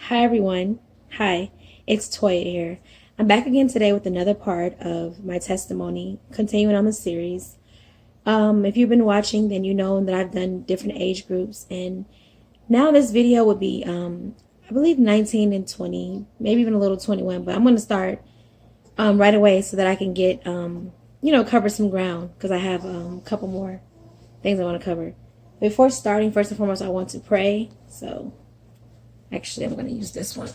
Hi everyone. Hi, it's Toya here. I'm back again today with another part of my testimony, continuing on the series. If you've been watching, then you know that I've done different age groups, and now this video would be, I believe 19 and 20, maybe even a little 21, but I'm going to start right away so that I can get, cover some ground because I have a couple more things I want to cover. Before starting, first and foremost, I want to pray. So actually, I'm going to use this one.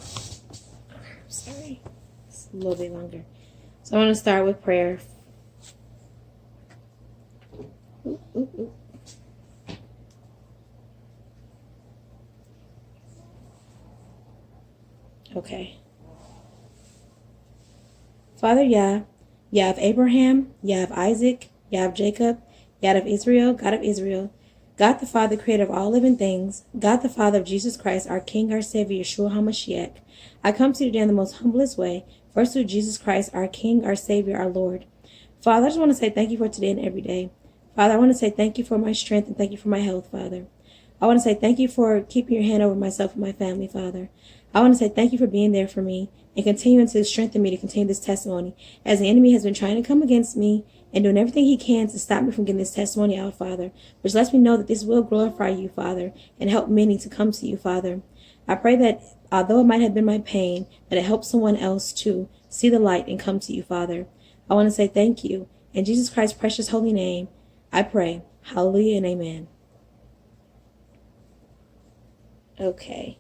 Sorry, it's a little bit longer. So I'm going to start with prayer. Ooh, ooh, ooh. Okay. Father Yah, Yah of Abraham, Yah of Isaac, Yah of Jacob, Yah of Israel, God of Israel, God the Father, creator of all living things, God the Father of Jesus Christ, our King, our Savior, Yeshua HaMashiach. I come to you today in the most humblest way, first through Jesus Christ, our King, our Savior, our Lord. Father, I just want to say thank you for today and every day. Father, I want to say thank you for my strength and thank you for my health, Father. I want to say thank you for keeping your hand over myself and my family, Father. I want to say thank you for being there for me and continuing to strengthen me to continue this testimony as the enemy has been trying to come against me and doing everything he can to stop me from getting this testimony out, Father, which lets me know that this will glorify you, Father, and help many to come to you, Father. I pray that although it might have been my pain, that it helps someone else to see the light and come to you, Father. I want to say thank you. In Jesus Christ's precious holy name, I pray. Hallelujah and amen. Okay.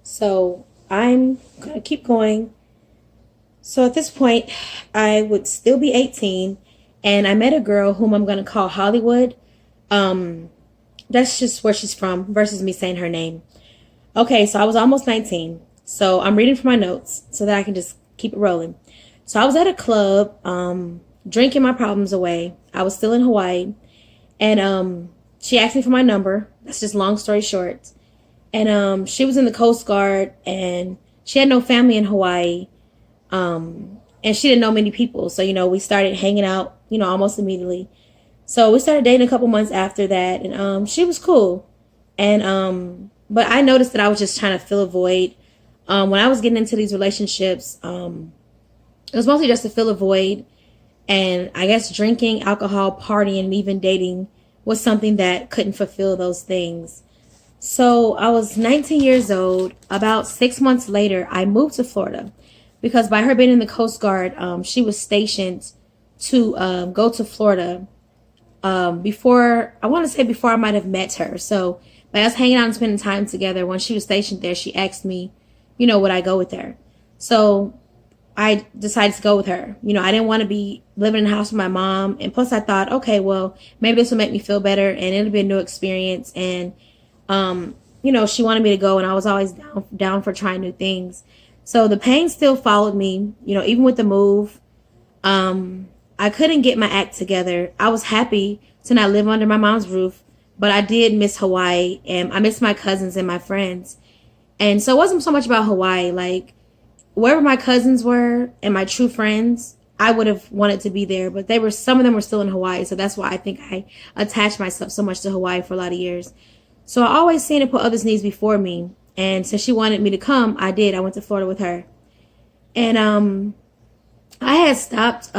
So I'm going to keep going. So at this point, I would still be 18, and I met a girl whom I'm going to call Hollywood. That's just where she's from versus me saying her name. Okay, so I was almost 19. So I'm reading from my notes so that I can just keep it rolling. So I was at a club, drinking my problems away. I was still in Hawaii, and she asked me for my number. That's just long story short. And she was in the Coast Guard, and she had no family in Hawaii, and she didn't know many people. So, we started hanging out, almost immediately. So we started dating a couple months after that, and she was cool. And but I noticed that I was just trying to fill a void. When I was getting into these relationships, it was mostly just to fill a void. And I guess drinking, alcohol, partying, and even dating was something that couldn't fulfill those things. So I was 19 years old. About 6 months later, I moved to Florida because by her being in the Coast Guard, she was stationed to go to Florida before I might have met her. So by us hanging out and spending time together, when she was stationed there, she asked me, would I go with her? So I decided to go with her. I didn't want to be living in a house with my mom. And plus I thought, okay, well, maybe this will make me feel better and it'll be a new experience. And she wanted me to go, and I was always down for trying new things. So the pain still followed me, even with the move. I couldn't get my act together. I was happy to not live under my mom's roof, but I did miss Hawaii, and I miss my cousins and my friends. And so it wasn't so much about Hawaii. Like, wherever my cousins were and my true friends, I would have wanted to be there, but some of them were still in Hawaii. So that's why I think I attached myself so much to Hawaii for a lot of years. So I always seen her put others' needs before me. And since she wanted me to come, I did. I went to Florida with her. And I had stopped,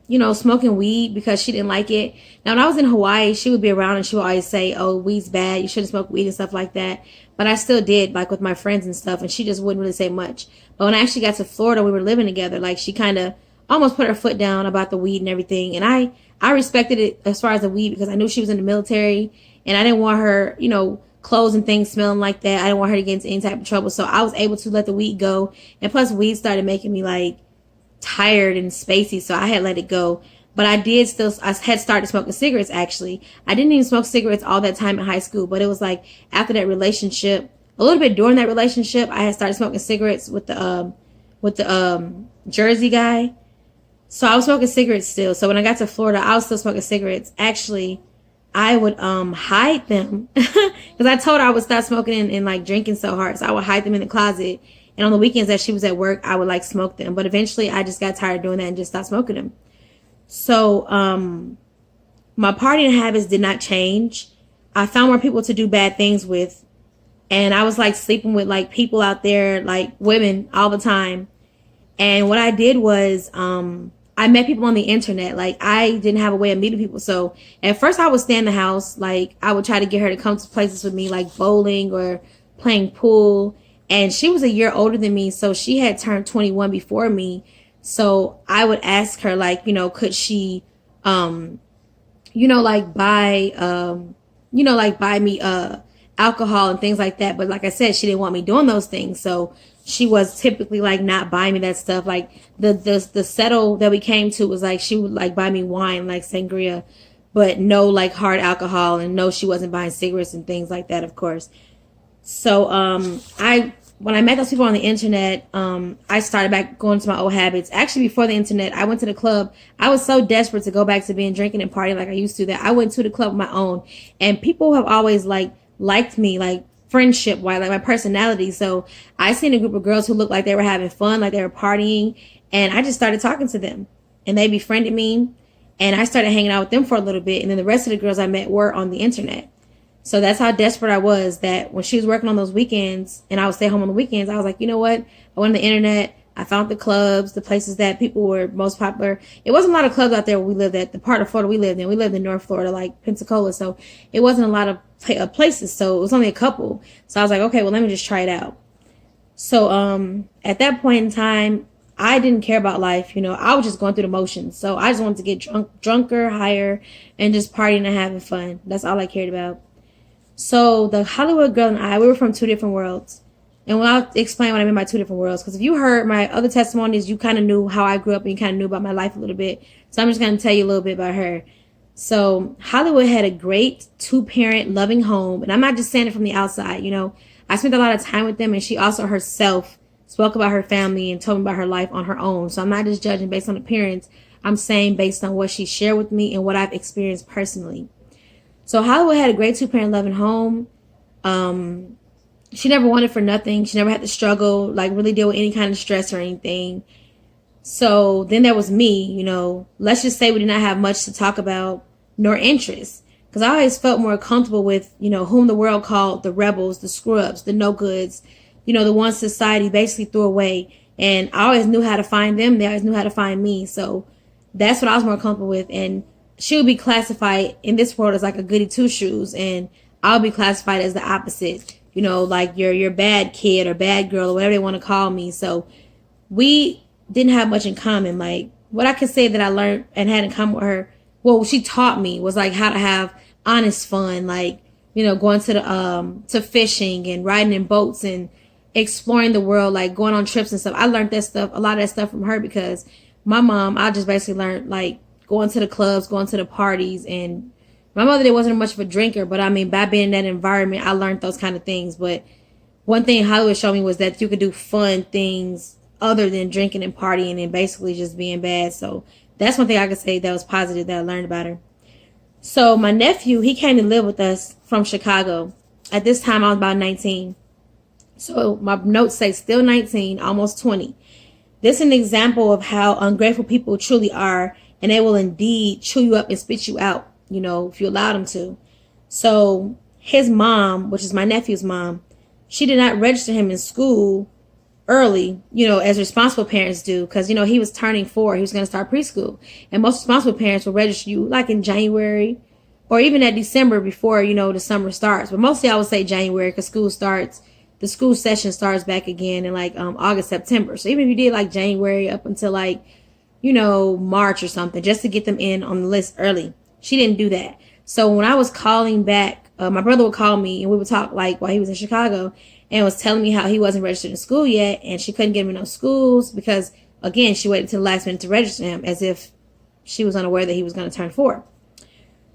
smoking weed because she didn't like it. Now, when I was in Hawaii, she would be around and she would always say, oh, weed's bad. You shouldn't smoke weed and stuff like that. But I still did, like with my friends and stuff. And she just wouldn't really say much. But when I actually got to Florida, we were living together. Like, she kind of almost put her foot down about the weed and everything. And I respected it as far as the weed because I knew she was in the military. And I didn't want her, clothes and things smelling like that. I didn't want her to get into any type of trouble. So I was able to let the weed go. And plus, weed started making me, like, tired and spacey. So I had let it go. But I had started smoking cigarettes, actually. I didn't even smoke cigarettes all that time in high school. But it was, like, after that relationship, a little bit during that relationship, I had started smoking cigarettes with the Jersey guy. So I was smoking cigarettes still. So when I got to Florida, I was still smoking cigarettes. Actually, I would hide them because I told her I would stop smoking and like drinking so hard. So I would hide them in the closet. And on the weekends that she was at work, I would like smoke them. But eventually I just got tired of doing that and just stopped smoking them. So my partying habits did not change. I found more people to do bad things with. And I was like sleeping with like people out there, like women all the time. And what I did was, I met people on the internet. Like, I didn't have a way of meeting people. So at first I would stay in the house. Like, I would try to get her to come to places with me, like bowling or playing pool. And she was a year older than me. So she had turned 21 before me. So I would ask her, like, could she, like buy me, alcohol and things like that. But like I said, she didn't want me doing those things. So she was typically like not buying me that stuff. Like the settle that we came to was like, she would like buy me wine, like sangria, but no like hard alcohol, and no, she wasn't buying cigarettes and things like that, of course. So when I met those people on the internet, I started back going to my old habits. Actually, before the internet, I went to the club. I was so desperate to go back to being drinking and partying like I used to that I went to the club on my own. And people have always liked me, like friendship wise, like my personality. So I seen a group of girls who looked like they were having fun, like they were partying, and I just started talking to them, and they befriended me, and I started hanging out with them for a little bit. And then the rest of the girls I met were on the internet. So that's how desperate I was, that when she was working on those weekends and I would stay home on the weekends, I was like, you know what? I went on the internet. I found the clubs, the places that people were most popular. It wasn't a lot of clubs out there where we lived at, the part of Florida we lived in. We lived in North Florida, like Pensacola. So it wasn't a lot of places. So it was only a couple. So I was like, okay, well, let me just try it out. So at that point in time, I didn't care about life. I was just going through the motions. So I just wanted to get drunker, higher, and just partying and having fun. That's all I cared about. So the Hollywood girl and I, we were from two different worlds. And I'll explain what I mean by two different worlds. Because if you heard my other testimonies, you kind of knew how I grew up and you kind of knew about my life a little bit. So I'm just going to tell you a little bit about her. So Hollywood had a great two-parent loving home. And I'm not just saying it from the outside. I spent a lot of time with them. And she also herself spoke about her family and told me about her life on her own. So I'm not just judging based on appearance. I'm saying based on what she shared with me and what I've experienced personally. So Hollywood had a great two-parent loving home. She never wanted for nothing. She never had to struggle, like really deal with any kind of stress or anything. So then there was me, let's just say we did not have much to talk about nor interest. Because I always felt more comfortable with, whom the world called the rebels, the scrubs, the no goods, the ones society basically threw away. And I always knew how to find them. They always knew how to find me. So that's what I was more comfortable with. And she would be classified in this world as like a goody two shoes, and I'll be classified as the opposite, like your bad kid or bad girl or whatever they want to call me. So we didn't have much in common. Like what I could say that I learned and had in common with her, well, she taught me was like how to have honest fun, like, going to the to fishing and riding in boats and exploring the world, like going on trips and stuff. I learned that stuff, a lot of that stuff from her, because my mom, I just basically learned like going to the clubs, going to the parties. And my mother wasn't much of a drinker, but I mean, by being in that environment, I learned those kind of things. But one thing Hollywood showed me was that you could do fun things other than drinking and partying and basically just being bad. So that's one thing I could say that was positive that I learned about her. So my nephew, he came to live with us from Chicago. At this time, I was about 19. So my notes say still 19, almost 20. This is an example of how ungrateful people truly are. And they will indeed chew you up and spit you out, if you allow them to. So his mom, which is my nephew's mom, she did not register him in school early, as responsible parents do. Because, he was turning 4. He was going to start preschool. And most responsible parents will register you like in January or even at December before, the summer starts. But mostly I would say January because the school session starts back again in like August, September. So even if you did like January up until like, March or something, just to get them in on the list early. She didn't do that. So when I was calling back, my brother would call me and we would talk like while he was in Chicago and was telling me how he wasn't registered in school yet and she couldn't get him in those schools because, again, she waited till the last minute to register him as if she was unaware that he was going to turn 4.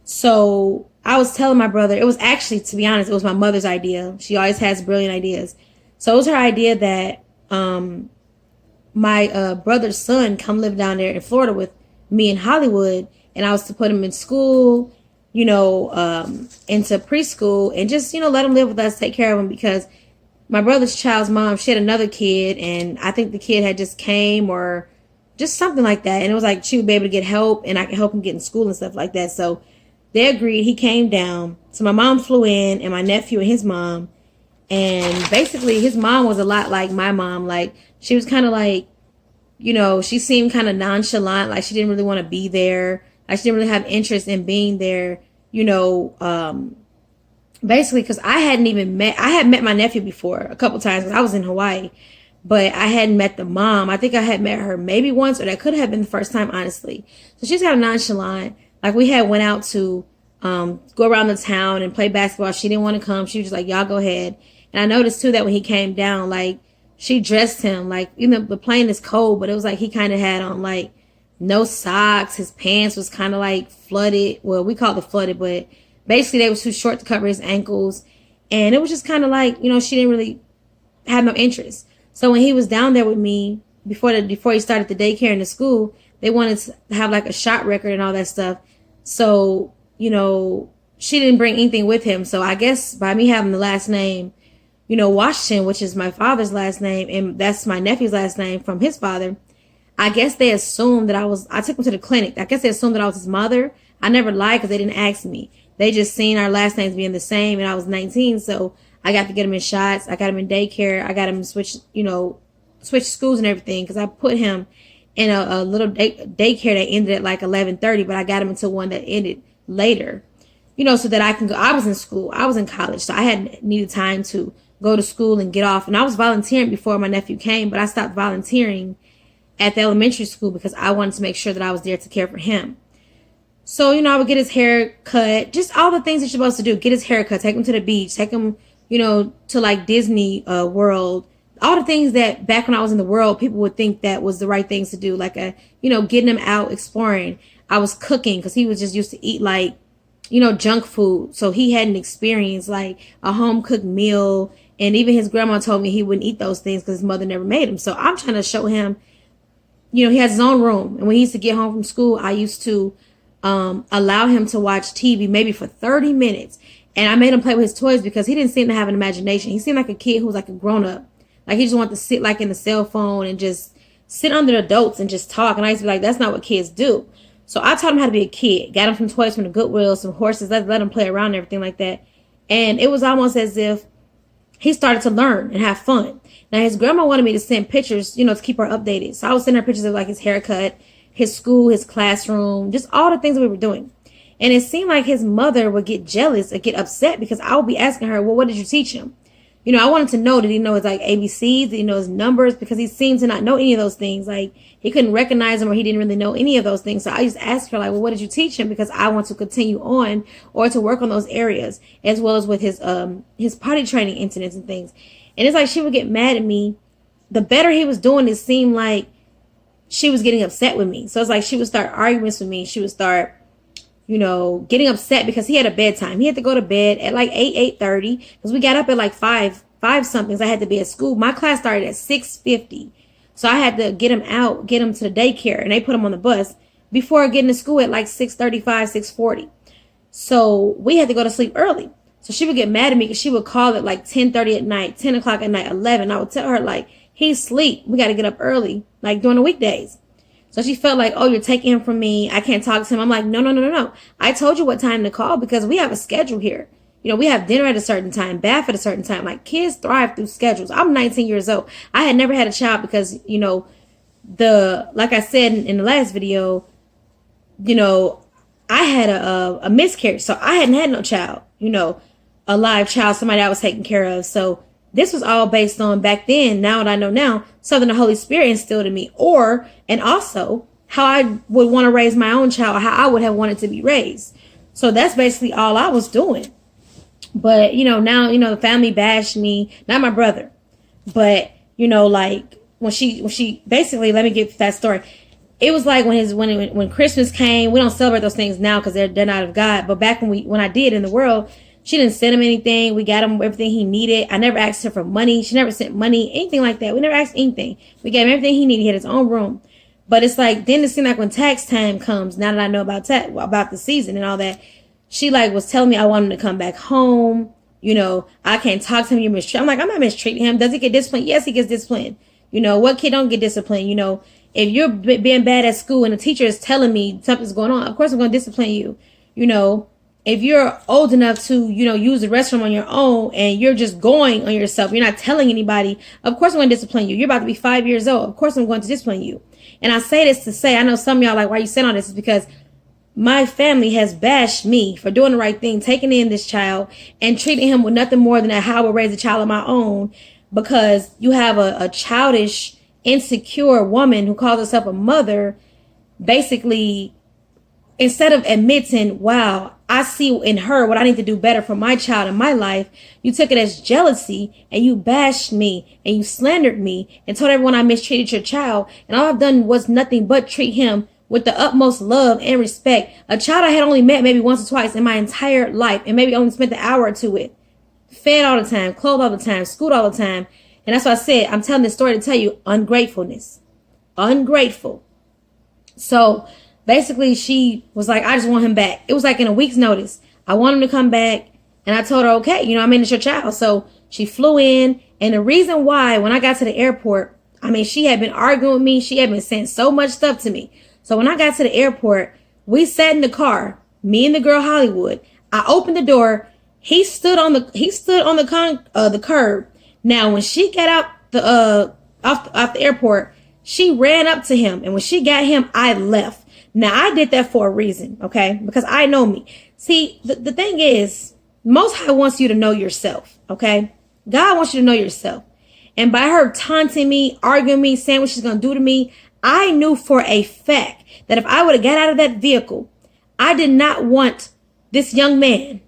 So I was telling my brother, it was actually, to be honest, it was my mother's idea. She always has brilliant ideas. So it was her idea that my brother's son come live down there in Florida with me in Hollywood, and I was to put him in school, into preschool, and just, let him live with us, take care of him, because my brother's child's mom, she had another kid, and I think the kid had just came or just something like that, and it was like she would be able to get help, and I could help him get in school and stuff like that. So they agreed. He came down. So my mom flew in, and my nephew and his mom, And basically his mom was a lot like my mom. Like, she was kind of like, you know, she seemed kind of nonchalant, like she didn't really want to be there, like she didn't really have interest in being there, you know. Basically because I had met my nephew before a couple times because I was in Hawaii, but I hadn't met the mom. I think I had met her maybe once, or that could have been the first time, honestly. So she's kind of nonchalant. Like, we had went out to go around the town and play basketball. She didn't want to come. She was just like, y'all go ahead. And I noticed too that when he came down, like, she dressed him like, you know, the plane is cold, but it was like he kind of had on like no socks. His pants was kind of like flooded. Well, we called it flooded, but basically they was too short to cover his ankles. And it was just kind of like, you know, she didn't really have no interest. So when he was down there with me before he started the daycare and the school, they wanted to have like a shot record and all that stuff. So, you know, she didn't bring anything with him. So I guess by me having the last name, you know, Washington, which is my father's last name, and that's my nephew's last name from his father, I guess they assumed that I took him to the clinic. I guess they assumed that I was his mother. I never lied because they didn't ask me. They just seen our last names being the same, and I was 19, so I got to get him in shots. I got him in daycare. I got him to switch schools and everything, because I put him in a little daycare that ended at like 11:30, but I got him into one that ended later, you know, so that I can go. I was in school. I was in college, so I had needed time to go to school and get off. And I was volunteering before my nephew came, but I stopped volunteering at the elementary school because I wanted to make sure that I was there to care for him. So, you know, I would get his hair cut, just all the things that you're supposed to do. Get his hair cut, take him to the beach, take him, you know, to like Disney World. All the things that back when I was in the world, people would think that was the right things to do. Like, you know, getting him out, exploring. I was cooking because he was just used to eat like, you know, junk food. So he hadn't experienced like a home cooked meal. And even his grandma told me he wouldn't eat those things because his mother never made him. So I'm trying to show him, you know, he has his own room. And when he used to get home from school, I used to allow him to watch TV maybe for 30 minutes. And I made him play with his toys because he didn't seem to have an imagination. He seemed like a kid who was like a grown up. Like, he just wanted to sit like in the cell phone and just sit under adults and just talk. And I used to be like, that's not what kids do. So I taught him how to be a kid. Got him some toys from the Goodwill, some horses, let him play around and everything like that. And it was almost as if he started to learn and have fun. Now, his grandma wanted me to send pictures, you know, to keep her updated. So I was sending her pictures of like his haircut, his school, his classroom, just all the things that we were doing. And it seemed like his mother would get jealous or get upset because I would be asking her, well, what did you teach him? You know, I wanted to know, did he know his like ABCs? Did he know his numbers? Because he seemed to not know any of those things. Like, he couldn't recognize them, or he didn't really know any of those things. So I just asked her, like, well, what did you teach him? Because I want to continue on or to work on those areas, as well as with his potty training incidents and things. And it's like she would get mad at me. The better he was doing, it seemed like she was getting upset with me. So it's like she would start arguments with me. She would start, you know, getting upset because he had a bedtime. He had to go to bed at like 8:30 because we got up at like 5 something. I had to be at school. My class started at 6:50. So I had to get him out, get him to the daycare, and they put him on the bus before getting to school at like 6:35, 6:40. So we had to go to sleep early. So she would get mad at me because she would call it like 10:30 at night, 10 o'clock at night, 11. I would tell her, like, he's asleep. We got to get up early, like during the weekdays. So she felt like, oh, you're taking him from me. I can't talk to him. I'm like, no. I told you what time to call because we have a schedule here. You know, we have dinner at a certain time, bath at a certain time. Like, kids thrive through schedules. I'm 19 years old. I had never had a child because, you know, like I said in the last video, you know, I had a miscarriage. So I hadn't had no child, you know, a live child, somebody I was taking care of. So this was all based on back then, now what I know now, something the Holy Spirit instilled in me, and also how I would want to raise my own child, how I would have wanted to be raised. So that's basically all I was doing. But, you know, now, you know, the family bashed me, not my brother, but, you know, like when she basically, let me get that story. It was like when Christmas came, we don't celebrate those things now because they're not of God. But back when I did in the world, she didn't send him anything. We got him everything he needed. I never asked her for money. She never sent money, anything like that. We never asked anything. We gave him everything he needed. He had his own room. But it's like, then it seemed like when tax time comes, now that I know about the season and all that, she like was telling me I want him to come back home. You know, I can't talk to him. You're mistreating. I'm like, I'm not mistreating him. Does he get disciplined? Yes, he gets disciplined. You know, what kid don't get disciplined? You know, if you're being bad at school and the teacher is telling me something's going on, of course I'm going to discipline you. You know, if you're old enough to, use the restroom on your own and you're just going on yourself, you're not telling anybody, of course I'm going to discipline you. You're about to be 5 years old. Of course I'm going to discipline you. And I say this to say, I know some of y'all like, why you saying all this? Is because my family has bashed me for doing the right thing, taking in this child and treating him with nothing more than how I would raise a child of my own, because you have a childish, insecure woman who calls herself a mother, basically, instead of admitting, wow, I see in her what I need to do better for my child in my life, you took it as jealousy and you bashed me and you slandered me and told everyone I mistreated your child. And all I've done was nothing but treat him with the utmost love and respect. A child I had only met maybe once or twice in my entire life and maybe only spent an hour or two with. Fed all the time, clothed all the time, schooled all the time. And that's why I said, I'm telling this story to tell you ungratefulness. Ungrateful. So basically, she was like, I just want him back. It was like in a week's notice. I want him to come back. And I told her, okay, I mean, it's your child. So she flew in. And the reason why, when I got to the airport, I mean, she had been arguing with me. She had been saying so much stuff to me. So when I got to the airport, we sat in the car, me and the girl Hollywood. I opened the door. He stood on the curb. Now, when she got out off the airport, she ran up to him. And when she got him, I left. Now, I did that for a reason, okay? Because I know me. See, the thing is, Most High wants you to know yourself, okay? God wants you to know yourself. And by her taunting me, arguing me, saying what she's going to do to me, I knew for a fact that if I would have got out of that vehicle, I did not want this young man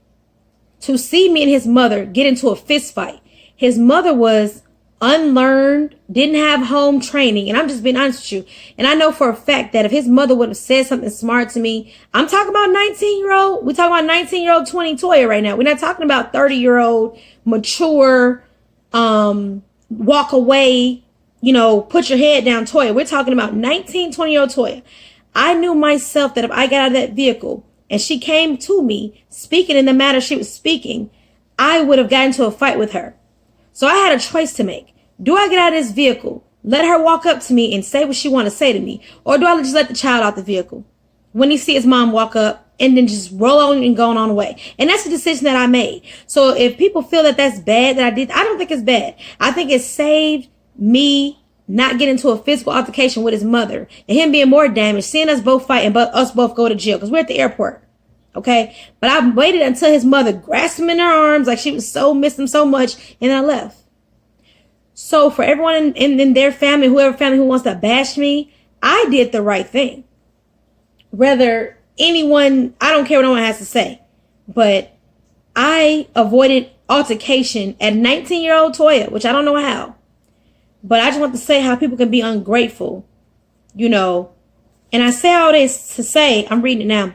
to see me and his mother get into a fist fight. His mother was unlearned, didn't have home training. And I'm just being honest with you. And I know for a fact that if his mother would have said something smart to me, I'm talking about 19-year-old. We're talking about 19-year-old 20 Toya right now. We're not talking about 30-year-old mature, walk away, put your head down Toya. We're talking about 19, 20-year-old Toya. I knew myself that if I got out of that vehicle and she came to me speaking in the manner she was speaking, I would have gotten into a fight with her. So I had a choice to make. Do I get out of this vehicle, let her walk up to me and say what she want to say to me? Or do I just let the child out the vehicle when he see his mom walk up and then just roll on and go on away? And that's the decision that I made. So if people feel that that's bad that I did, I don't think it's bad. I think it saved me not getting into a physical altercation with his mother and him being more damaged, seeing us both fight and us both go to jail because we're at the airport. Okay. But I waited until his mother grasped him in her arms like she was missed him so much, and I left. So for everyone in their family, whoever family who wants to bash me, I did the right thing. Whether anyone, I don't care what no one has to say, but I avoided altercation at 19-year-old Toya, which I don't know how. But I just want to say how people can be ungrateful, And I say all this to say, I'm reading it now.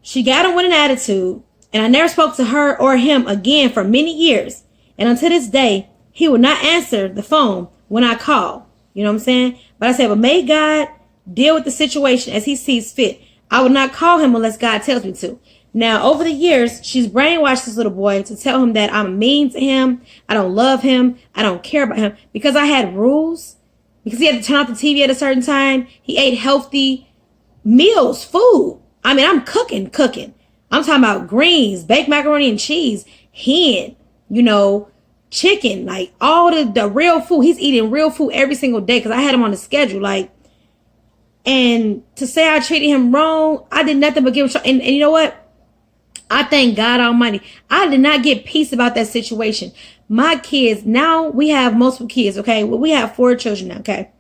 She got him with an attitude, and I never spoke to her or him again for many years. And until this day, he would not answer the phone when I call. You know what I'm saying? But I said, but may God deal with the situation as he sees fit. I would not call him unless God tells me to. Now, over the years, she's brainwashed this little boy to tell him that I'm mean to him. I don't love him. I don't care about him because I had rules, because he had to turn off the TV at a certain time. He ate healthy meals, food. I mean, I'm cooking. I'm talking about greens, baked macaroni and cheese, hen, chicken, like all the real food. He's eating real food every single day because I had him on the schedule. And to say I treated him wrong, I did nothing but give him. And you know what? I thank God Almighty. I did not get peace about that situation. My kids, now we have multiple kids, okay? Well, we have 4 children now, okay?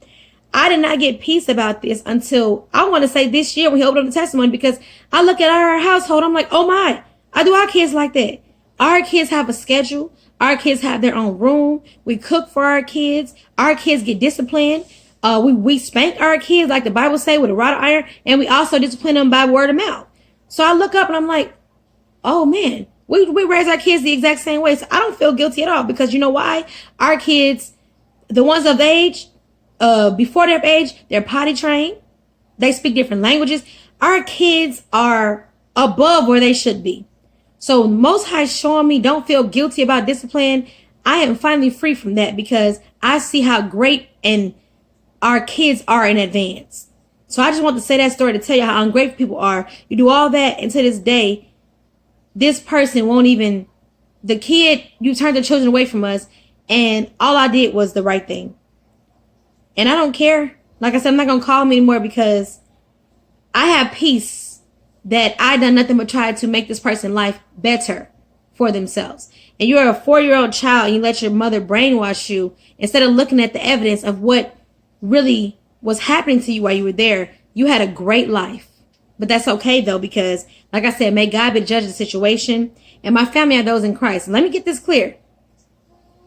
I did not get peace about this until, I want to say this year when he opened up the testimony, because I look at our household, I'm like, oh my, I do our kids like that. Our kids have a schedule. Our kids have their own room. We cook for our kids. Our kids get disciplined. We spank our kids like the Bible say with a rod of iron, and we also discipline them by word of mouth. So I look up and I'm like, oh man, we raise our kids the exact same way. So I don't feel guilty at all, because you know why? Our kids, the ones of age, before their age, they're potty trained. They speak different languages. Our kids are above where they should be. So Most High showing me don't feel guilty about discipline. I am finally free from that because I see how great and our kids are in advance. So I just want to say that story to tell you how ungrateful people are. You do all that, and to this day, this person won't even, the kid, you turned the children away from us, and all I did was the right thing. And I don't care. Like I said, I'm not going to call him anymore because I have peace that I done nothing but try to make this person's life better for themselves. And you're a 4-year-old child and you let your mother brainwash you instead of looking at the evidence of what really was happening to you while you were there. You had a great life. But that's okay though, because like I said, may God be the judge of the situation. And my family are those in Christ. Let me get this clear.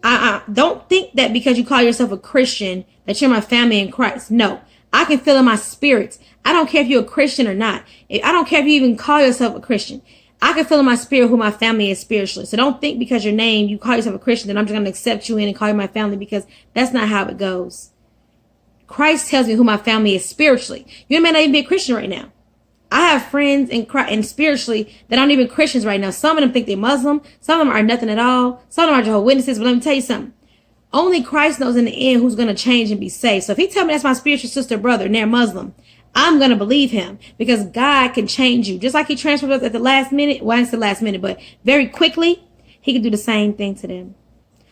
I don't think that because you call yourself a Christian that you're my family in Christ. No, I can feel in my spirit. I don't care if you're a Christian or not. I don't care if you even call yourself a Christian. I can feel in my spirit who my family is spiritually. So don't think because your name, you call yourself a Christian, that I'm just going to accept you in and call you my family, because that's not how it goes. Christ tells me who my family is spiritually. You may not even be a Christian right now. I have friends in Christ and spiritually that aren't even Christians right now. Some of them think they're Muslim. Some of them are nothing at all. Some of them are Jehovah's Witnesses. But let me tell you something. Only Christ knows in the end who's going to change and be saved. So if he tell me that's my spiritual sister or brother and they're Muslim, I'm going to believe him, because God can change you. Just like he transferred us at the last minute. Well, it's the last minute, but very quickly, he can do the same thing to them.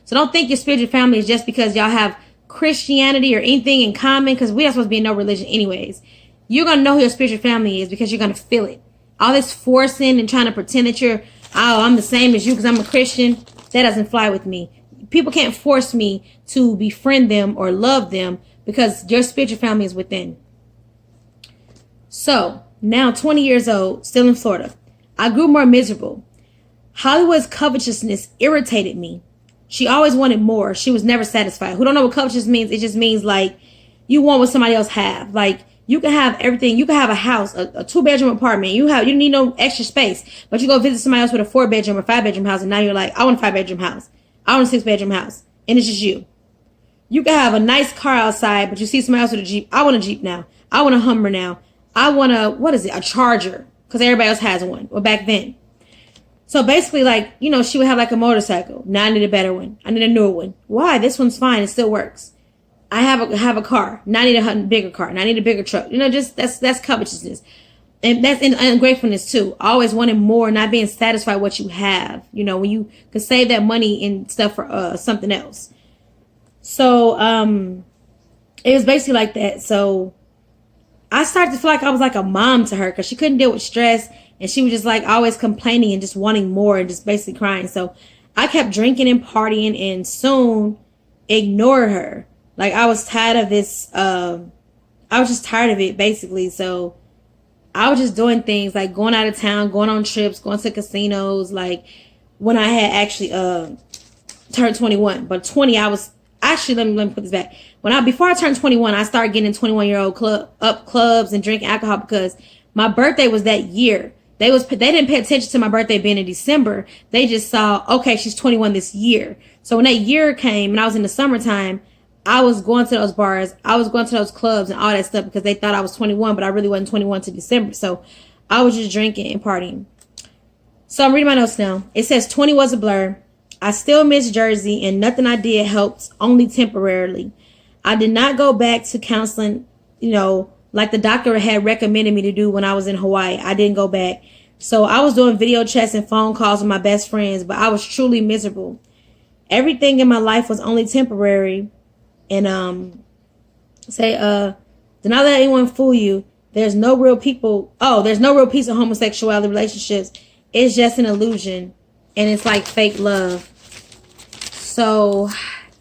So don't think your spiritual family is just because y'all have Christianity or anything in common, because we're not supposed to be in no religion anyways. You're going to know who your spiritual family is because you're going to feel it. All this forcing and trying to pretend that you're, oh, I'm the same as you because I'm a Christian, that doesn't fly with me. People can't force me to befriend them or love them because your spiritual family is within. So, now 20 years old, still in Florida, I grew more miserable. Hollywood's covetousness irritated me. She always wanted more. She was never satisfied. Who don't know what covetous means? It just means like you want what somebody else have. Like you can have everything. You can have a house, a 2-bedroom apartment. You don't need no extra space, but you go visit somebody else with a 4-bedroom or 5-bedroom house, and now you're like, I want a 5-bedroom house. I want a 6-bedroom house, and it's just you. You can have a nice car outside, but you see somebody else with a Jeep. I want a Jeep now. I want a Hummer now. I want a Charger, because everybody else has one. Well, back then. So basically, like, she would have like a motorcycle. Now I need a better one. I need a newer one. Why? This one's fine. It still works. I have a car. Now I need a bigger car. Now I need a bigger truck. Just that's covetousness. And that's ungratefulness too. Always wanting more, not being satisfied with what you have. When you could save that money and stuff for something else. So it was basically like that. So I started to feel like I was like a mom to her because she couldn't deal with stress, and she was just like always complaining and just wanting more and just basically crying. So I kept drinking and partying and soon ignored her. Like I was tired of this. I was just tired of it basically. So I was just doing things like going out of town, going on trips, going to casinos. Like when I had actually turned 21, but 20, I was actually, let me put this back. Before I turned 21, I started getting in 21-year-old clubs and drinking alcohol because my birthday was that year. They didn't pay attention to my birthday being in December. They just saw, okay, she's 21 this year. So when that year came and I was in the summertime, I was going to those bars. I was going to those clubs and all that stuff because they thought I was 21, but I really wasn't 21 to December. So I was just drinking and partying. So I'm reading my notes now. It says 20 was a blur. I still miss Jersey and nothing I did helped, only temporarily. I did not go back to counseling, like the doctor had recommended me to do when I was in Hawaii. I didn't go back. So I was doing video chats and phone calls with my best friends, but I was truly miserable. Everything in my life was only temporary. And do not let anyone fool you. There's no real peace in homosexuality relationships. It's just an illusion. And it's like fake love. So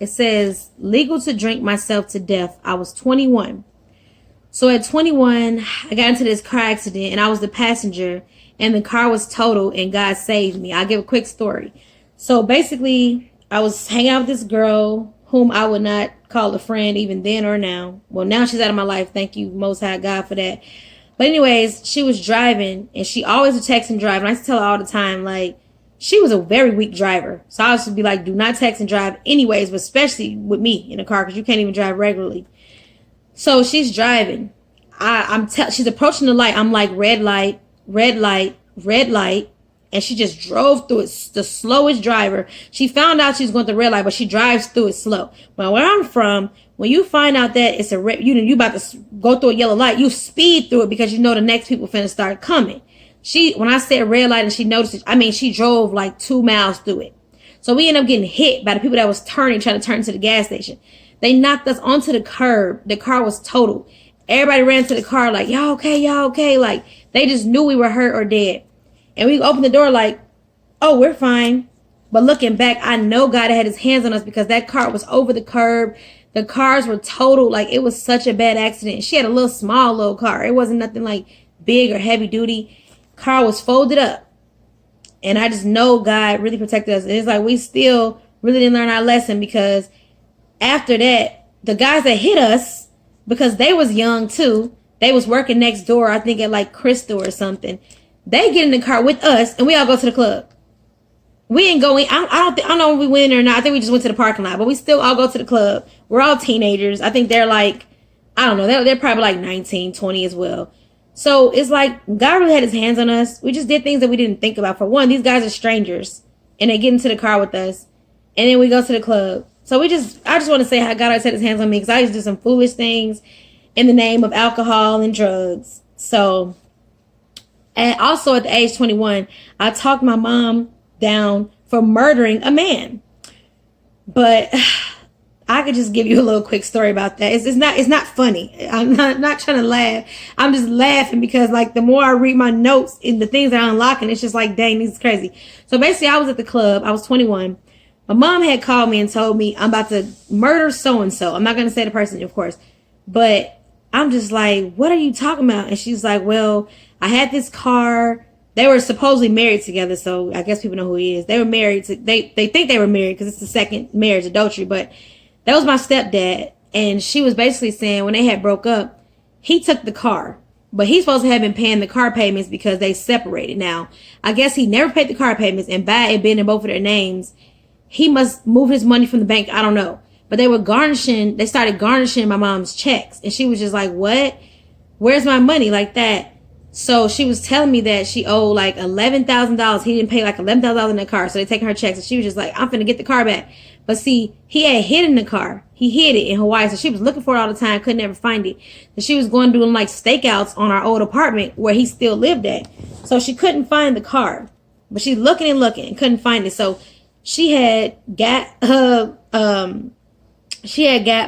it says, legal to drink myself to death. I was 21. So at 21, I got into this car accident and I was the passenger and the car was totaled and God saved me. I'll give a quick story. So basically, I was hanging out with this girl whom I would not call a friend even then or now. Well, now she's out of my life. Thank you, Most High God, for that. But anyways, she was driving and she always would text and drive. And I used to tell her all the time, like, she was a very weak driver. So I used to be like, do not text and drive anyways, but especially with me in a car because you can't even drive regularly. So she's driving. She's approaching the light. I'm like, red light, red light, red light. And she just drove through it. The slowest driver. She found out she was going through the red light, but she drives through it slow. But where I'm from, when you find out that it's you about to go through a yellow light, you speed through it because you know the next people finna start coming. when I said red light and she noticed it, I mean, she drove like 2 miles through it. So we ended up getting hit by the people that was trying to turn to the gas station. They knocked us onto the curb. The car was totaled. Everybody ran to the car like, y'all okay, y'all okay? Like, they just knew we were hurt or dead. And we opened the door like, oh, we're fine. But looking back, I know God had his hands on us because that car was over the curb. The cars were totaled. Like, it was such a bad accident. She had a little car. It wasn't nothing like big or heavy duty. Car was folded up. And I just know God really protected us. And it's like we still really didn't learn our lesson, because after that, the guys that hit us, because they was young too, they was working next door, I think at like Crystal or something. They get in the car with us and we all go to the club. We ain't going. I don't know if we went or not. I think we just went to the parking lot, but we still all go to the club. We're all teenagers. I think they're like, I don't know. They're probably like 19, 20 as well. So it's like God really had his hands on us. We just did things that we didn't think about. For one, these guys are strangers and they get into the car with us and then we go to the club. So I just want to say how God has had his hands on me, because I used to do some foolish things in the name of alcohol and drugs. So, and also at the age 21, I talked my mom down for murdering a man. But I could just give you a little quick story about that. It's not funny. I'm not trying to laugh. I'm just laughing because like the more I read my notes and the things that I'm unlocking, it's just like, dang, this is crazy. So basically I was at the club. I was 21. My mom had called me and told me I'm about to murder so-and-so. I'm not going to say the person, of course, but I'm just like, what are you talking about? And she's like, well, I had this car. They were supposedly married together, so I guess people know who he is. They were married. They think they were married because it's the second marriage, adultery, but that was my stepdad, and she was basically saying when they had broke up, he took the car, but he's supposed to have been paying the car payments because they separated. Now, I guess he never paid the car payments, and by it being in both of their names, he must move his money from the bank. I don't know. But they started garnishing my mom's checks, and she was just like, what? Where's my money? Like that. So she was telling me that she owed like $11,000. He didn't pay like $11,000 in the car. So they taking her checks, and she was just like, I'm finna get the car back. But see, he had hidden the car. He hid it in Hawaii. So she was looking for it all the time. Could never find it. And she was going doing like stakeouts on our old apartment where he still lived at. So she couldn't find the car. But she's looking and couldn't find it. So she had got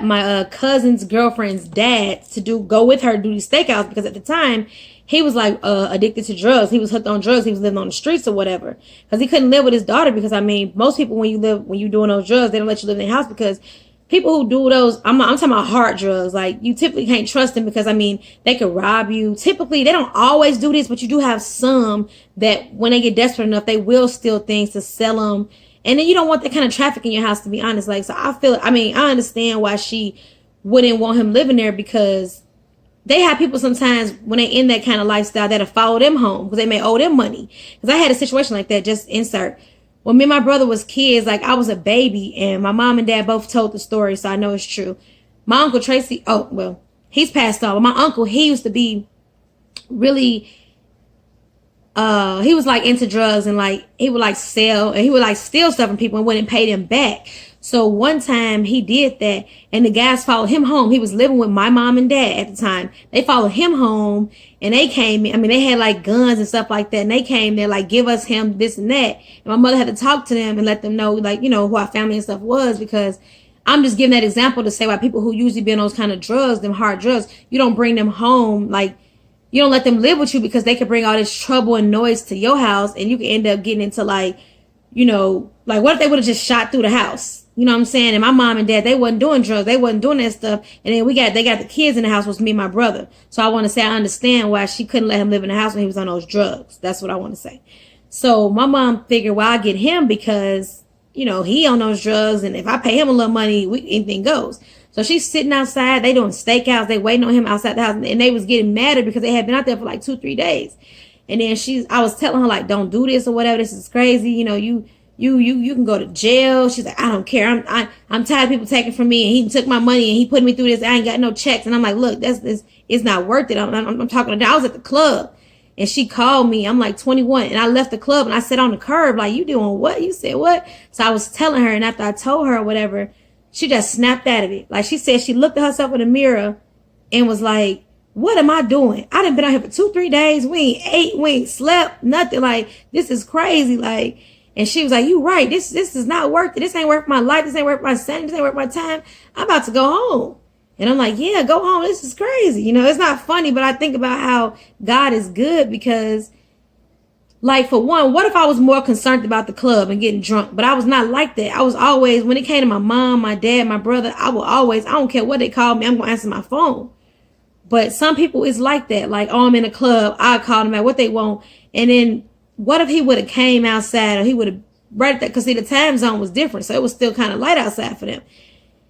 my cousin's girlfriend's dad to go with her to do these stakeouts, because at the time he was like addicted to drugs. He was hooked on drugs. He was living on the streets or whatever, because he couldn't live with his daughter. Because I mean, most people when you doing those drugs, they don't let you live in their house, because people who do those, I'm talking about hard drugs, like you typically can't trust them, because I mean, they could rob you. Typically, they don't always do this, but you do have some that when they get desperate enough, they will steal things to sell them. And then you don't want that kind of traffic in your house, to be honest. Like, so I understand why she wouldn't want him living there, because they have people sometimes when they in that kind of lifestyle that'll follow them home because they may owe them money. Because I had a situation like that, just insert. When me and my brother was kids, like I was a baby, and my mom and dad both told the story, so I know it's true. My uncle Tracy, he's passed on. But my uncle, he used to be really, he was like into drugs, and like he would like sell, and he would like steal stuff from people and wouldn't pay them back. So one time he did that, and the guys followed him home. He was living with my mom and dad at the time. They followed him home, and they came in. I mean, they had like guns and stuff like that, and they came there like, give us him this and that. And my mother had to talk to them and let them know, like, you know, who our family and stuff was, because I'm just giving that example to say why people who usually be on those kind of drugs, them hard drugs, you don't bring them home. Like, you don't let them live with you, because they could bring all this trouble and noise to your house, and you can end up getting into like, you know, like what if they would have just shot through the house? You know what I'm saying? And my mom and dad, they wasn't doing drugs. They wasn't doing that stuff. And then they got the kids in the house, was me and my brother. So I want to say I understand why she couldn't let him live in the house when he was on those drugs. That's what I want to say. So my mom figured, well, I get him because, you know, he on those drugs, and if I pay him a little money, anything goes. So she's sitting outside. They doing stakeouts. They waiting on him outside the house, and they was getting madder because they had been out there for like 2-3 days. And then I was telling her like, don't do this or whatever. This is crazy. You know, you can go to jail. She's like, I don't care. I'm tired of people taking from me, and he took my money and he put me through this. I ain't got no checks. And I'm like, look, it's not worth it. I'm talking to her. I was at the club, and she called me. I'm like 21, and I left the club and I sat on the curb like, you doing what? You said what? So I was telling her, and after I told her or whatever, she just snapped out of it. Like she said, she looked at herself in the mirror and was like, what am I doing? I done been out here for 2-3 days. We ain't ate, we ain't slept, nothing. Like, this is crazy. Like, and she was like, you right. This is not worth it. This ain't worth my life. This ain't worth my sanity. This ain't worth my time. I'm about to go home. And I'm like, yeah, go home. This is crazy. You know, it's not funny, but I think about how God is good because, like, for one, what if I was more concerned about the club and getting drunk? But I was not like that. I was always, when it came to my mom, my dad, my brother, I will always, I don't care what they call me, I'm going to answer my phone. But some people, it's like that. Like, oh, I'm in a club. I call them at what they want. And then what if he would have came outside or he would have right at that? Because see, the time zone was different. So it was still kind of light outside for them.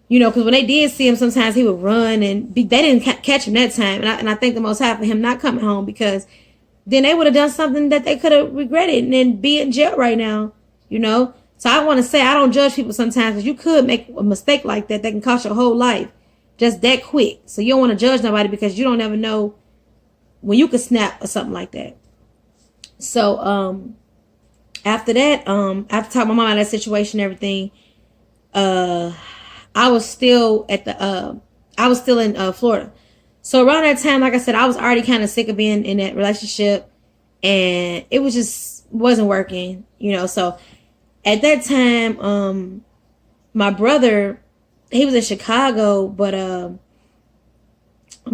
You know, because when they did see him, sometimes he would run and they didn't catch him that time. And I thank the Most High for him not coming home, because then they would have done something that they could have regretted and then be in jail right now, you know. So I want to say I don't judge people sometimes, because you could make a mistake like that that can cost your whole life just that quick. So you don't want to judge nobody, because you don't ever know when you could snap or something like that. So after that, after talking to my mom about that situation and everything, I was still at the I was still in Florida. So around that time, like I said, I was already kind of sick of being in that relationship, and it was just wasn't working, you know. So at that time, my brother, he was in Chicago, but I'm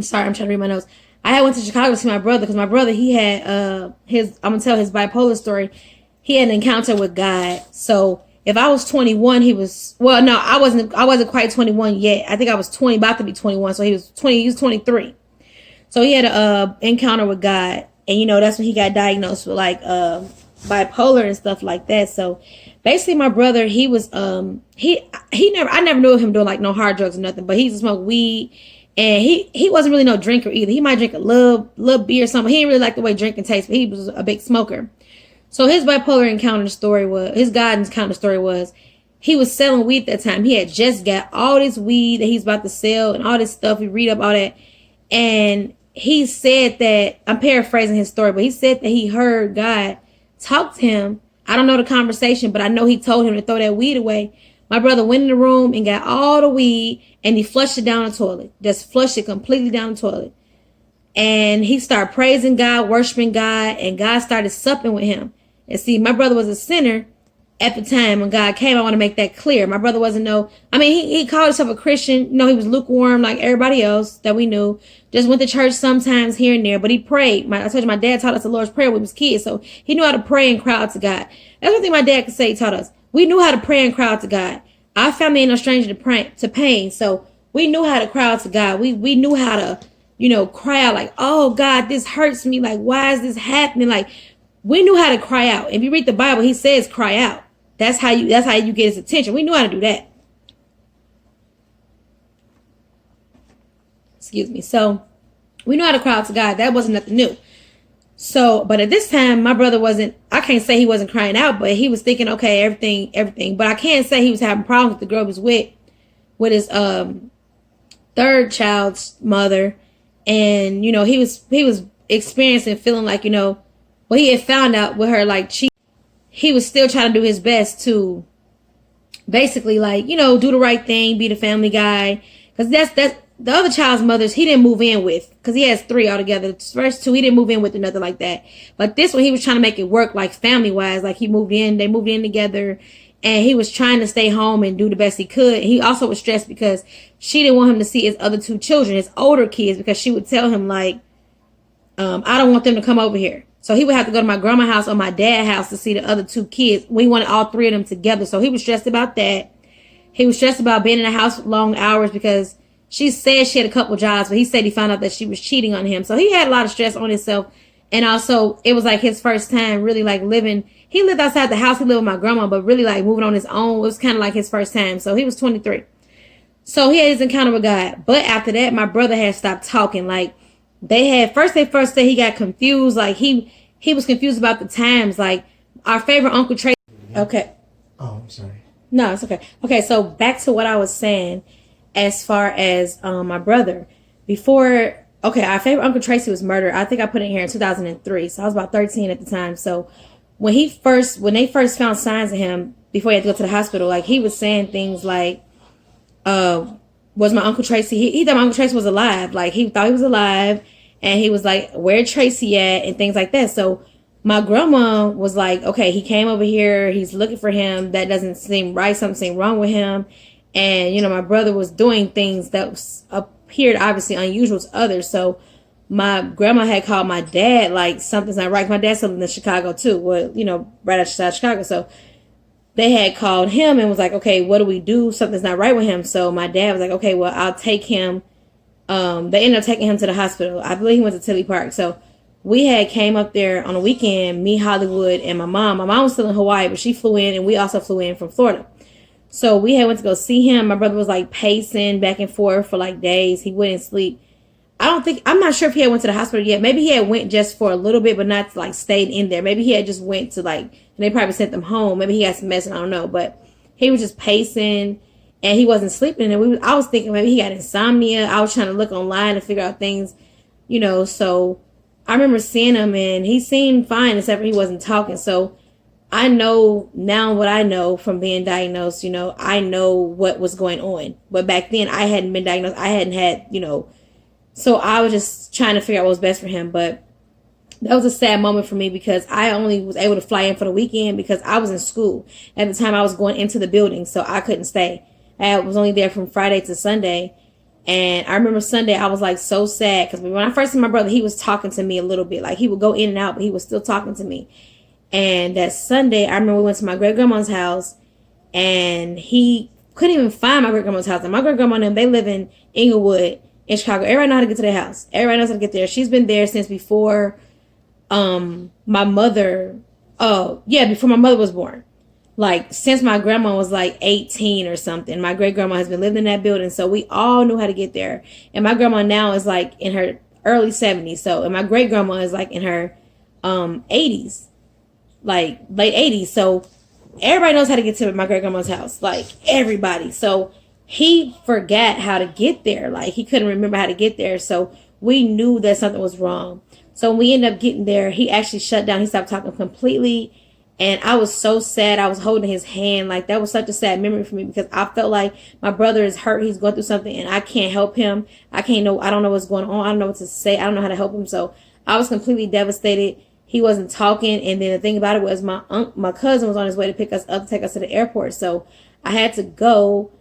sorry, I'm trying to read my notes. I had went to Chicago to see my brother, because my brother, he had his, I'm gonna tell his bipolar story. He had an encounter with God. So if I was 21, he was, well, no, I wasn't quite 21 yet. I think I was 20, about to be 21. So he was 23. So he had a encounter with God, and you know, that's when he got diagnosed with like bipolar and stuff like that. So basically my brother, he was I never knew of him doing like no hard drugs or nothing, but he used to smoke weed, and he wasn't really no drinker either. He might drink a little beer or something. He didn't really like the way drinking tastes, but he was a big smoker. So his bipolar encounter story was, his God encounter story was, he was selling weed at that time. He had just got all this weed that he's about to sell and all this stuff. We read up all that. And he said that, I'm paraphrasing his story, but he said that he heard God talk to him. I don't know the conversation, but I know he told him to throw that weed away. My brother went in the room and got all the weed, and he flushed it down the toilet. Just flushed it completely down the toilet. And he started praising God, worshiping God, and God started supping with him. And see, my brother was a sinner at the time when God came. I want to make that clear. My brother wasn't he called himself a Christian. You know, he was lukewarm like everybody else that we knew. Just went to church sometimes here and there, but he prayed. I told you my dad taught us the Lord's Prayer when we was kids, so he knew how to pray and cry out to God. That's one thing my dad could say, he taught us. We knew how to pray and cry out to God. Our family ain't no stranger to pain, so we knew how to cry out to God. We knew how to, you know, cry out like, oh God, this hurts me. Like, why is this happening? Like, we knew how to cry out. If you read the Bible, he says cry out. That's how you get his attention. We knew how to do that. Excuse me. So we knew how to cry out to God. That wasn't nothing new. So, but at this time, my brother wasn't, I can't say he wasn't crying out, but he was thinking, okay, everything. But I can't say he was having problems with the girl he was with his third child's mother. And, you know, he was experiencing, feeling like, you know, well, he had found out with her, like, he was still trying to do his best to basically, like, you know, do the right thing, be the family guy. Because that's the other child's mothers, he didn't move in with, because he has 3 altogether. The first 2, he didn't move in with or nothing like that. But this one, he was trying to make it work, like, family-wise. Like, they moved in together, and he was trying to stay home and do the best he could. And he also was stressed because she didn't want him to see his other 2 children, his older kids, because she would tell him, like, I don't want them to come over here. So he would have to go to my grandma's house or my dad's house to see the other 2 kids. We wanted all 3 of them together. So he was stressed about that. He was stressed about being in the house for long hours, because she said she had a couple jobs, but he said he found out that she was cheating on him. So he had a lot of stress on himself. And also, it was like his first time really like living. He lived outside the house. He lived with my grandma, but really like moving on his own. It was kind of like his first time. So he was 23. So he had his encounter with God. But after that, my brother had stopped talking. Like, they first said he got confused. Like, he was confused about the times. Like, our favorite Uncle Tracy. Okay. Oh, I'm sorry. No, it's okay. Okay, so back to what I was saying as far as my brother. Before, okay, our favorite Uncle Tracy was murdered. I think I put it in here in 2003. So I was about 13 at the time. So when they first found signs of him, before he had to go to the hospital, like, he was saying things like, was my Uncle Tracy, he thought my Uncle Tracy was alive. Like, he thought he was alive. And he was like, where Tracy at? And things like that. So my grandma was like, okay, he came over here. He's looking for him. That doesn't seem right. Something seemed wrong with him. And, you know, my brother was doing things that appeared obviously unusual to others. So my grandma had called my dad, like, something's not right. My dad's living in Chicago too. Well, you know, right outside Chicago. So they had called him and was like, okay, what do we do? Something's not right with him. So my dad was like, okay, well, I'll take him. They ended up taking him to the hospital. I believe he went to Tilly Park. So we had came up there on a weekend, me, Hollywood, and my mom. My mom was still in Hawaii, but she flew in, and we also flew in from Florida. So we had went to go see him. My brother was like pacing back and forth for like days. He wouldn't sleep. I'm not sure if he had went to the hospital yet. Maybe he had went just for a little bit, but not like stayed in there. Maybe he had just went to like, and they probably sent them home. Maybe he got some medicine, I don't know. But he was just pacing and he wasn't sleeping. And I was thinking maybe he got insomnia. I was trying to look online to figure out things, you know. So I remember seeing him and he seemed fine except for he wasn't talking. So I know now what I know from being diagnosed, you know, I know what was going on. But back then I hadn't been diagnosed. I hadn't had, you know, so I was just trying to figure out what was best for him. But that was a sad moment for me because I only was able to fly in for the weekend because I was in school. At the time I was going into the building, so I couldn't stay. I was only there from Friday to Sunday. And I remember Sunday I was like so sad because when I first seen my brother, he was talking to me a little bit. Like he would go in and out, but he was still talking to me. And that Sunday, I remember we went to my great-grandma's house and he couldn't even find my great-grandma's house. And my great-grandma and them, they live in Inglewood in Chicago. Everybody know how to get to their house. Everybody knows how to get there. She's been there since before my mother, before my mother was born. Like since my grandma was like 18 or something. My great grandma has been living in that building, so we all knew how to get there. And my grandma now is like in her early 70s. So, and my great grandma is like in her 80s, like late 80s. So everybody knows how to get to my great grandma's house, like everybody. So he forgot how to get there. Like he couldn't remember how to get there. So we knew that something was wrong. So when we ended up getting there, he actually shut down. He stopped talking completely. And I was so sad. I was holding his hand. Like that was such a sad memory for me because I felt like my brother is hurt. He's going through something and I can't help him. I don't know what's going on. I don't know what to say. I don't know how to help him. So I was completely devastated. He wasn't talking. And then the thing about it was my cousin was on his way to pick us up, to take us to the airport. So I had to go.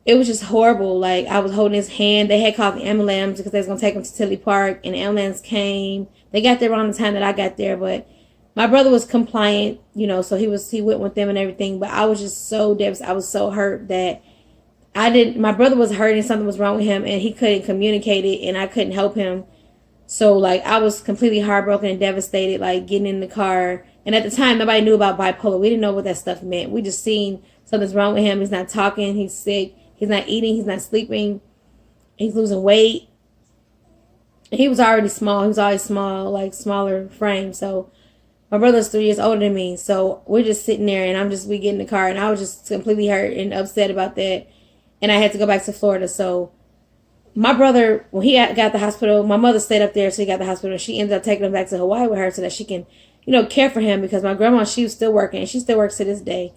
It was just horrible. Like I was holding his hand. They had called the ambulance because they was going to take him to Tilly Park, and the ambulance came. They got there around the time that I got there, but my brother was compliant, you know, so he went with them and everything. But I was just so devastated. I was so hurt that my brother was hurting. Something was wrong with him and he couldn't communicate it and I couldn't help him. So like I was completely heartbroken and devastated, like getting in the car. And at the time, nobody knew about bipolar. We didn't know what that stuff meant. We just seen something's wrong with him. He's not talking. He's sick. He's not eating. He's not sleeping. He's losing weight. He was already small. He was always small, like smaller frame. So my brother's 3 years older than me. So we're just sitting there and we get in the car and I was just completely hurt and upset about that. And I had to go back to Florida. So my brother, when he got the hospital, my mother stayed up there. So he got the hospital. She ended up taking him back to Hawaii with her so that she can, you know, care for him because my grandma, she was still working. She still works to this day.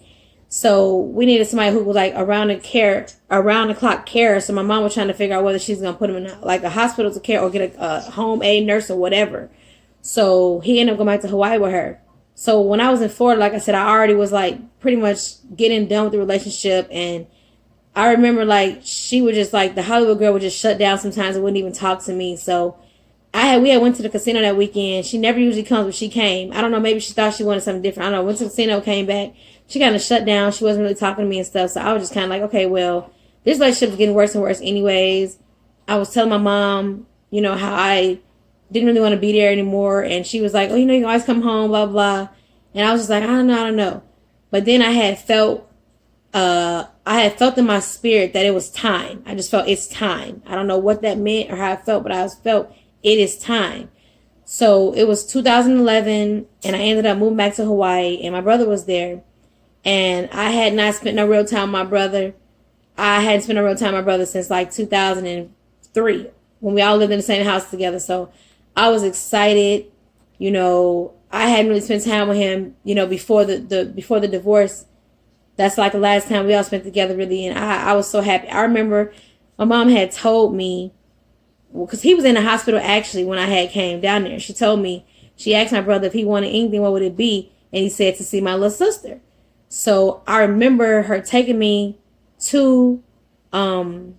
So we needed somebody who was like around the clock care. So my mom was trying to figure out whether she's going to put him in like a hospital to care or get a home aid nurse or whatever. So he ended up going back to Hawaii with her. So when I was in Florida, like I said, I already was like pretty much getting done with the relationship. And I remember like she would just like the Hollywood girl would just shut down sometimes and wouldn't even talk to me. So we had went to the casino that weekend. She never usually comes, but she came. I don't know, maybe she thought she wanted something different. I don't know. Went to the casino, came back. She kind of shut down. She wasn't really talking to me and stuff. So I was just kind of like, okay, well, this relationship is getting worse and worse anyways. I was telling my mom, you know, how I didn't really want to be there anymore. And she was like, oh, you know, you can always come home, blah, blah. And I was just like, I don't know. But then I had felt in my spirit that it was time. I just felt it's time. I don't know what that meant or how I felt, but I felt it is time. So it was 2011 and I ended up moving back to Hawaii and my brother was there. And I had not spent no real time with my brother. I hadn't spent no real time with my brother since like 2003 when we all lived in the same house together. So I was excited. You know, I hadn't really spent time with him, you know, before the divorce. That's like the last time we all spent together really. And I was so happy. I remember my mom had told me because he was in the hospital actually when I had came down there. She told me, she asked my brother if he wanted anything, what would it be? And he said to see my little sister. So I remember her taking me to the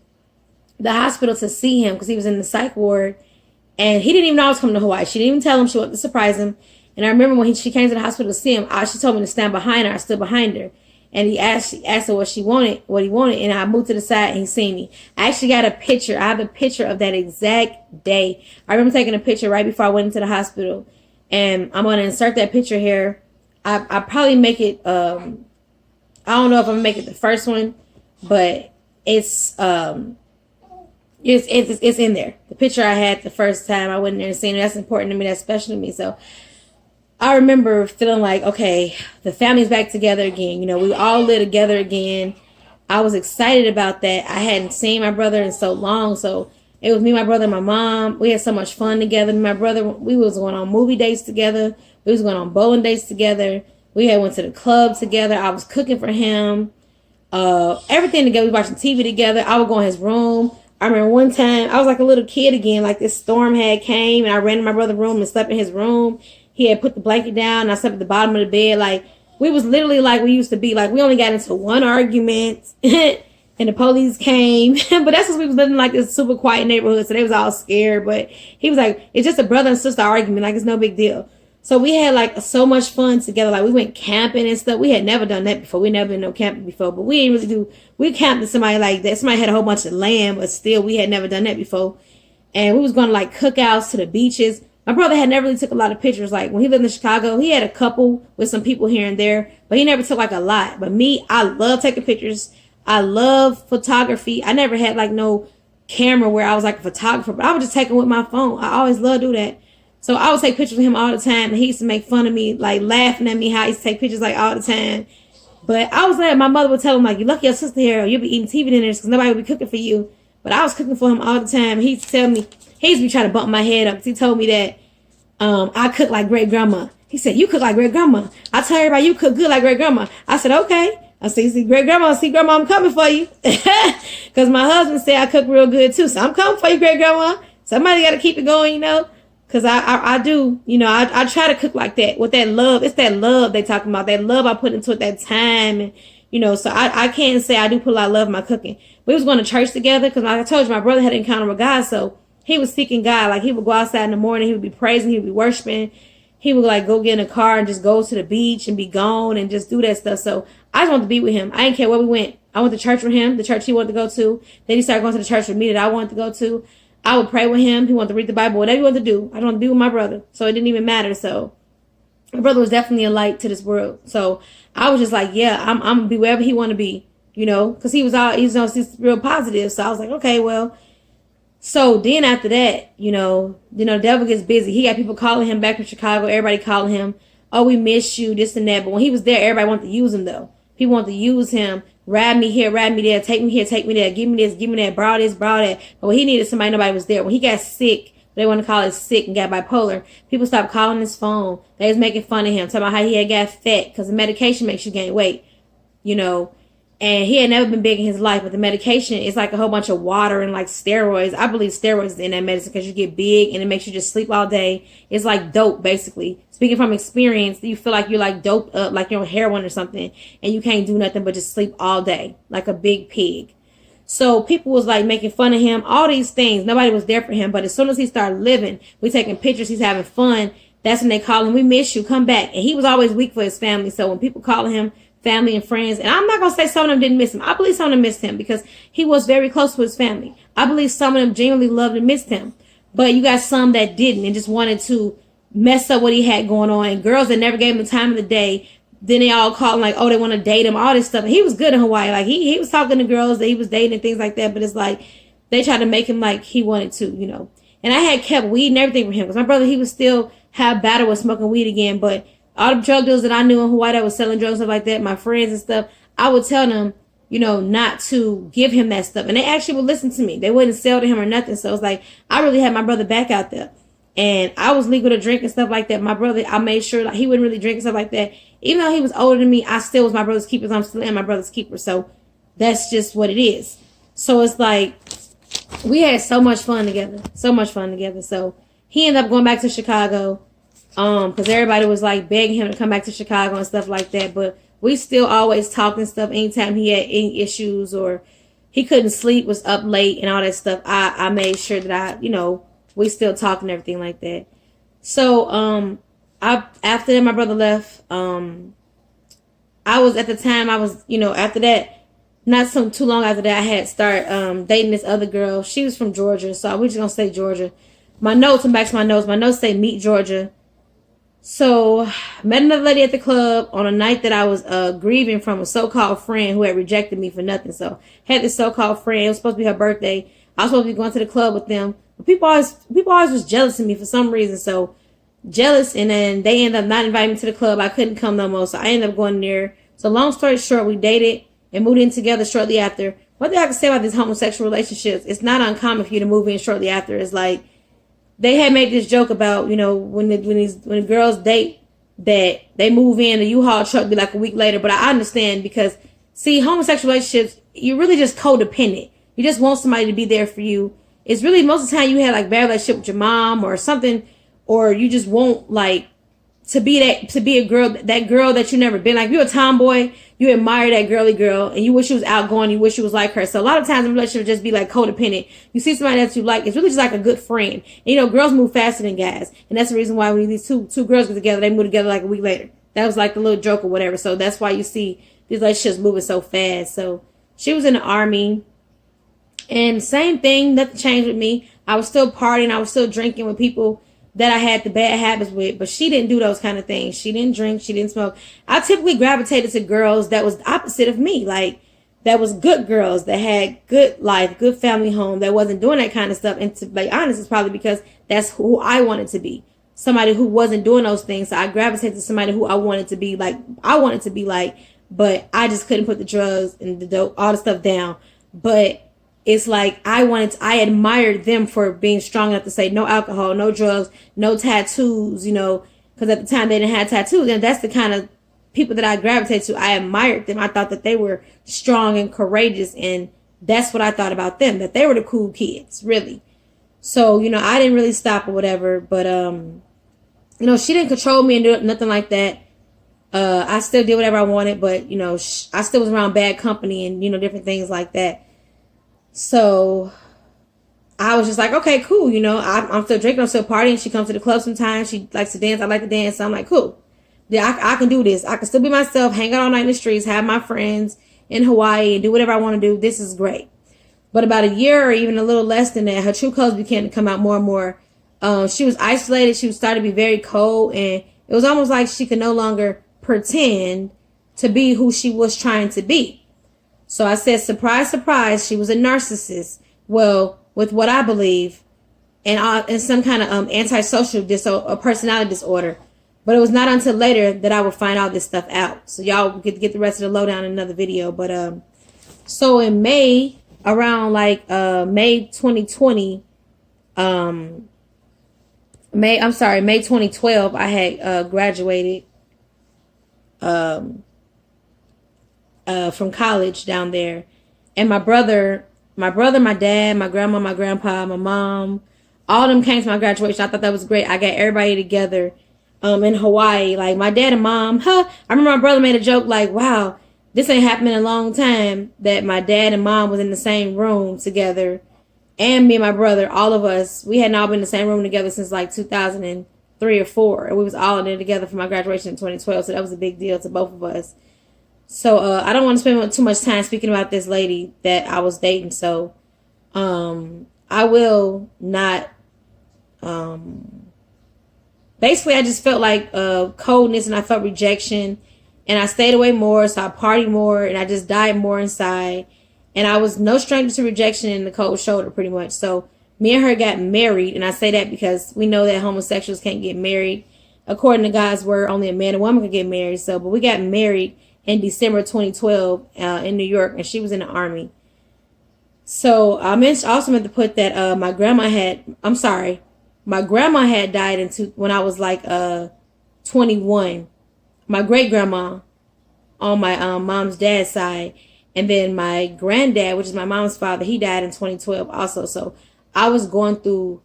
hospital to see him because he was in the psych ward. And he didn't even know I was coming to Hawaii. She didn't even tell him. She wanted to surprise him. And I remember when she came to the hospital to see him, she told me to stand behind her. I stood behind her. And he asked her what he wanted. And I moved to the side and he seen me. I actually got a picture. I have a picture of that exact day. I remember taking a picture right before I went into the hospital. And I'm going to insert that picture here. I probably make it, I don't know if I'm going to make it the first one, but it's in there. The picture I had the first time I went in there and seen it. That's important to me. That's special to me. So I remember feeling like, okay, the family's back together again. You know, we all live together again. I was excited about that. I hadn't seen my brother in so long. So it was me, my brother, and my mom. We had so much fun together. My brother, we was going on movie dates together. We was going on bowling dates together. We had went to the club together. I was cooking for him. Everything together. We was watching TV together. I would go in his room. I remember one time, I was like a little kid again, like this storm had came, and I ran to my brother's room and slept in his room. He had put the blanket down, and I slept at the bottom of the bed. Like, we was literally like we used to be. Like, we only got into one argument, and the police came. But that's because we was living like this super quiet neighborhood, so they was all scared. But he was like, it's just a brother and sister argument. Like, it's no big deal. So we had like so much fun together. Like, we went camping and stuff. We had never done that before. We never been no camping before, but we didn't really do. We camped with somebody like that. Somebody had a whole bunch of land, but still we had never done that before. And we was going to like cookouts to the beaches. My brother had never really took a lot of pictures. Like when he lived in Chicago, he had a couple with some people here and there, but he never took like a lot. But me, I love taking pictures. I love photography. I never had like no camera where I was like a photographer, but I would just take them with my phone. I always loved to do that. So I would take pictures of him all the time, and he used to make fun of me, like laughing at me how I used to take pictures like all the time. But I was like, my mother would tell him like, "You lucky your sister here, or you'll be eating TV dinners because nobody would be cooking for you." But I was cooking for him all the time. He used to tell me, he used to be trying to bump my head up because he told me that I cook like great grandma. He said, "You cook like great grandma. I tell everybody you cook good like great grandma." I said, "Okay." I said, "See great grandma, I'm coming for you." Because my husband said I cook real good too. So I'm coming for you, great grandma. Somebody got to keep it going, you know. Because I do, you know, I try to cook like that with that love. It's that love they talking about. That love I put into it, that time. And, you know, so I can't say I do put a lot of love in my cooking. We was going to church together because like I told you, my brother had an encounter with God. So he was seeking God. Like he would go outside in the morning. He would be praising. He would be worshiping. He would like go get in a car and just go to the beach and be gone and just do that stuff. So I just wanted to be with him. I didn't care where we went. I went to church with him, the church he wanted to go to. Then he started going to the church with me that I wanted to go to. I would pray with him. He wanted to read the Bible, whatever he wanted to do. I don't want to be with my brother. So it didn't even matter. So my brother was definitely a light to this world. So I was just like, yeah, I'm going to be wherever he want to be, you know, because he's real positive. So I was like, okay, well. So then after that, you know, the devil gets busy. He got people calling him back from Chicago. Everybody calling him, "Oh, we miss you," this and that. But when he was there, everybody wanted to use him though. People wanted to use him. Ride me here, ride me there, take me here, take me there, give me this, give me that, borrow this, borrow that. But when he needed somebody, nobody was there. When he got sick, they want to call it sick and got bipolar, people stopped calling his phone. They was making fun of him, talking about how he had got fat because the medication makes you gain weight, you know. And he had never been big in his life, but the medication is like a whole bunch of water and like steroids. I believe steroids is in that medicine because you get big and it makes you just sleep all day. It's like dope, basically. Speaking from experience, you feel like you're like doped up, like you're on heroin or something, and you can't do nothing but just sleep all day, like a big pig. So people was like making fun of him, all these things. Nobody was there for him. But as soon as he started living, we taking pictures, he's having fun. That's when they call him, "We miss you, come back." And he was always weak for his family. So when people calling him family and friends, and I'm not going to say some of them didn't miss him. I believe some of them missed him because he was very close to his family. I believe some of them genuinely loved and missed him. But you got some that didn't and just wanted to mess up what he had going on. And girls that never gave him the time of the day, then they all called him like, oh, they want to date him, all this stuff. And he was good in Hawaii. Like he was talking to girls that he was dating and things like that. But it's like they tried to make him like he wanted to, you know. And I had kept weed and everything for him because my brother, he was still have battle with smoking weed again. But all the drug dealers that I knew in Hawaii that was selling drugs and stuff like that, my friends and stuff, I would tell them, you know, not to give him that stuff. And they actually would listen to me. They wouldn't sell to him or nothing. So it's like, I really had my brother back out there. And I was legal to drink and stuff like that. My brother, I made sure like he wouldn't really drink and stuff like that. Even though he was older than me, I still was my brother's keeper. I'm still in my brother's keeper. So that's just what it is. So it's like, we had so much fun together. So much fun together. So he ended up going back to Chicago. Because everybody was like begging him to come back to Chicago and stuff like that. But we still always talked and stuff. Anytime he had any issues or he couldn't sleep, was up late and all that stuff, I made sure that we still talked and everything like that. So after that my brother left, I was at the time after that, not too long after that, I had started dating this other girl. She was from Georgia, so we're just gonna say Georgia. My notes, and back to my notes. My notes say meet Georgia. So, met another lady at the club on a night that I was grieving from a so-called friend who had rejected me for nothing. So, had this so-called friend. It was supposed to be her birthday. I was supposed to be going to the club with them. But people always was jealous of me for some reason. So, jealous, and then they ended up not inviting me to the club. I couldn't come no more. So, I ended up going there. So, long story short, we dated and moved in together shortly after. One thing I can say about these homosexual relationships, it's not uncommon for you to move in shortly after. It's like, they had made this joke about, when the girls date, that they move in, the U-Haul truck be like a week later. But I understand because, see, homosexual relationships, you're really just codependent. You just want somebody to be there for you. It's really, most of the time you had like bad relationship with your mom or something, or you just want like to be a girl, that girl that you never been. Like, if you're a tomboy, you admire that girly girl and you wish she was outgoing, you wish she was like her. So a lot of times in relationships just be like codependent. You see somebody that you like, it's really just like a good friend. And, girls move faster than guys. And that's the reason why when these two girls get together, they move together like a week later. That was like the little joke or whatever. So that's why you see these relationships moving so fast. So she was in the army. And same thing, nothing changed with me. I was still partying. I was still drinking with people that I had the bad habits with, but she didn't do those kind of things. She didn't drink, she didn't smoke. I typically gravitated to girls that was the opposite of me, like that was good girls that had good life, good family home, that wasn't doing that kind of stuff. And to be honest, it's probably because that's who I wanted to be. Somebody who wasn't doing those things. So I gravitated to somebody who I wanted to be like, but I just couldn't put the drugs and the dope, all the stuff down. But it's like I admired them for being strong enough to say no alcohol, no drugs, no tattoos, because at the time they didn't have tattoos. And that's the kind of people that I gravitated to. I admired them. I thought that they were strong and courageous. And that's what I thought about them, that they were the cool kids, really. So, I didn't really stop or whatever. But, she didn't control me and do nothing like that. I still did whatever I wanted. But, I still was around bad company and, different things like that. So I was just like, okay, cool. I'm still drinking, I'm still partying. She comes to the club sometimes. She likes to dance. I like to dance. So I'm like, cool. Yeah, I can do this. I can still be myself, hang out all night in the streets, have my friends in Hawaii and do whatever I want to do. This is great. But about a year or even a little less than that, her true colors began to come out more and more. She was isolated. She was starting to be very cold. And it was almost like she could no longer pretend to be who she was trying to be. So I said, surprise, surprise, she was a narcissist. Well, with what I believe, and some kind of antisocial personality disorder. But it was not until later that I would find all this stuff out. So y'all get to get the rest of the lowdown in another video. But so in May, around like May 2020, May 2012, I had graduated from college down there. And my brother, my dad, my grandma, my grandpa, my mom, all of them came to my graduation. I thought that was great. I got everybody together in Hawaii. Like my dad and mom, I remember my brother made a joke like, wow, this ain't happened in a long time that my dad and mom was in the same room together. And me and my brother, all of us, we hadn't all been in the same room together since like 2003 or 4. And we was all in there together for my graduation in 2012. So that was a big deal to both of us. So I don't want to spend too much time speaking about this lady that I was dating. So I will not. Basically, I just felt like coldness and I felt rejection. And I stayed away more. So I partied more and I just died more inside. And I was no stranger to rejection and the cold shoulder pretty much. So me and her got married. And I say that because we know that homosexuals can't get married. According to God's word, only a man and woman can get married. So, but we got married in December 2012 in New York, and she was in the army. So I also meant to put that my grandma had died when I was like 21. My great grandma on my mom's dad's side, And then my granddad, which is my mom's father, he died in 2012 also. So I was going through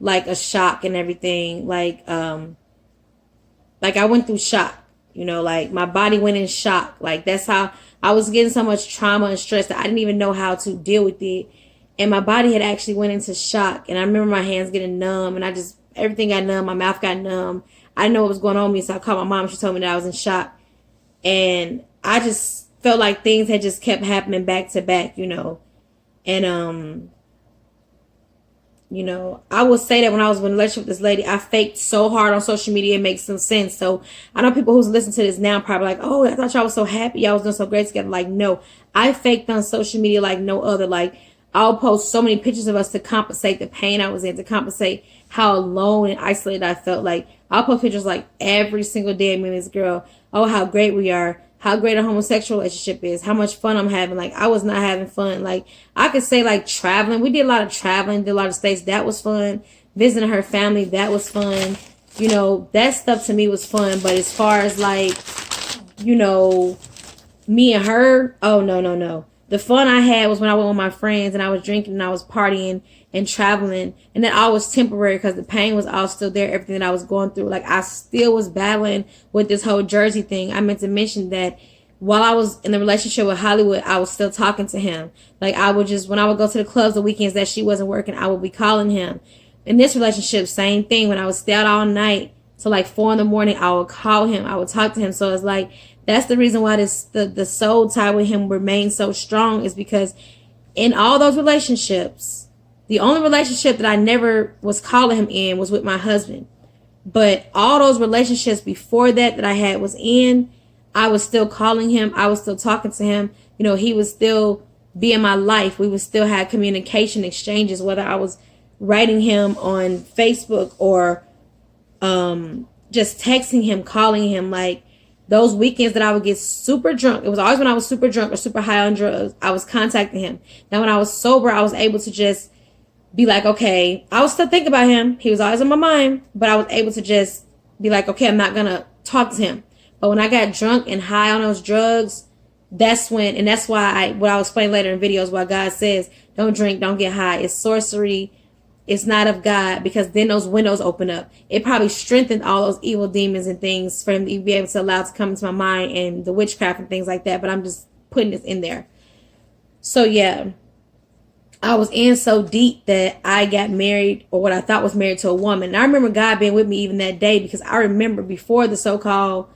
like a shock and everything. Like I went through shock, you know, like my body went in shock. Like that's how I was getting so much trauma and stress that I didn't even know how to deal with it. And my body had actually went into shock. And I remember my hands getting numb, and everything got numb. My mouth got numb. I didn't know what was going on with me. So I called my mom. She told me that I was in shock. And I just felt like things had just kept happening back to back, you know. And, you know, I will say that when I was in a relationship with this lady, I faked so hard on social media, it makes some sense. So I know people who's listening to this now probably like, oh, I thought y'all was so happy. Y'all was doing so great together. Like, no, I faked on social media like no other. Like, I'll post so many pictures of us to compensate the pain I was in, to compensate how alone and isolated I felt. Like, I'll post pictures like every single day of me and this girl. Oh, how great we are. How great a homosexual relationship is. How much fun I'm having. Like, I was not having fun. Like, I could say like traveling. We did a lot of traveling, did a lot of states. That was fun. Visiting her family, that was fun. You know, that stuff to me was fun. But as far as like, you know, me and her, oh, no, no, no. The fun I had was when I went with my friends and I was drinking and I was partying and traveling. And that all was temporary because the pain was all still there, everything that I was going through. Like, I still was battling with this whole Jersey thing. I meant to mention that while I was in the relationship with Hollywood, I was still talking to him. Like, I would just, when I would go to the clubs the weekends that she wasn't working, I would be calling him. In this relationship, same thing. When I would stay out all night till like 4 a.m, I would call him. I would talk to him. So it's like, that's the reason why the soul tie with him remains so strong, is because in all those relationships, the only relationship that I never was calling him in was with my husband. But all those relationships before that I had was in, I was still calling him. I was still talking to him. You know, he would still be in my life. We would still have communication exchanges, whether I was writing him on Facebook or just texting him, calling him. Like, those weekends that I would get super drunk, it was always when I was super drunk or super high on drugs, I was contacting him. Now, when I was sober, I was able to just be like, okay, I was still thinking about him. He was always on my mind, but I was able to just be like, okay, I'm not going to talk to him. But when I got drunk and high on those drugs, that's when, and that's why what I'll explain later in videos, why God says, don't drink, don't get high. It's sorcery. It's not of God, because then those windows open up. It probably strengthened all those evil demons and things for him to be able to allow to come into my mind, and the witchcraft and things like that. But I'm just putting this in there. So yeah, I was in so deep that I got married, or what I thought was married, to a woman. And I remember God being with me even that day, because I remember before the so-called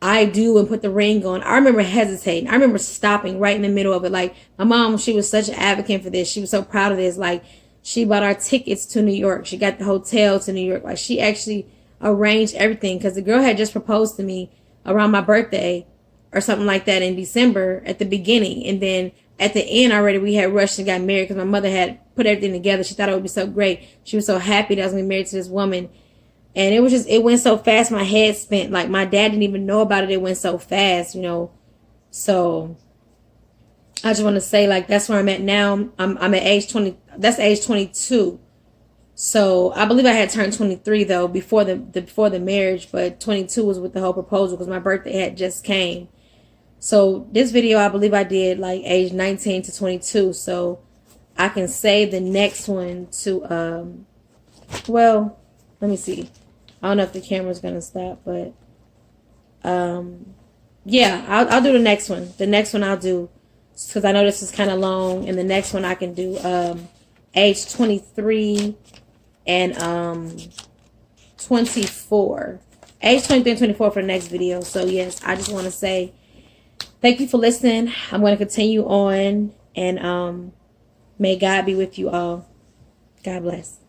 I do and put the ring on, I remember hesitating. I remember stopping right in the middle of it. Like, my mom, she was such an advocate for this. She was so proud of this. Like, she bought our tickets to New York. She got the hotel to New York. Like, she actually arranged everything, because the girl had just proposed to me around my birthday or something like that in December at the beginning. And then at the end already, we had rushed and got married because my mother had put everything together. She thought it would be so great. She was so happy that I was going to be married to this woman. And it went so fast. My head spent. Like, my dad didn't even know about it. It went so fast, you know. So I just want to say, like, that's where I'm at now. I'm at age 20. That's age 22. So I believe I had turned 23 though before the marriage, but 22 was with the whole proposal, because my birthday had just came. So this video, I believe I did like age 19 to 22. So I can save the next one to well, let me see. I don't know if the camera's gonna stop, but yeah, I'll do the next one. The next one I'll do, because I know this is kind of long, and the next one I can do age 23 and 24. Age 23 and 24 for the next video. So yes, I just want to say thank you for listening. I'm going to continue on, and may God be with you all. God bless.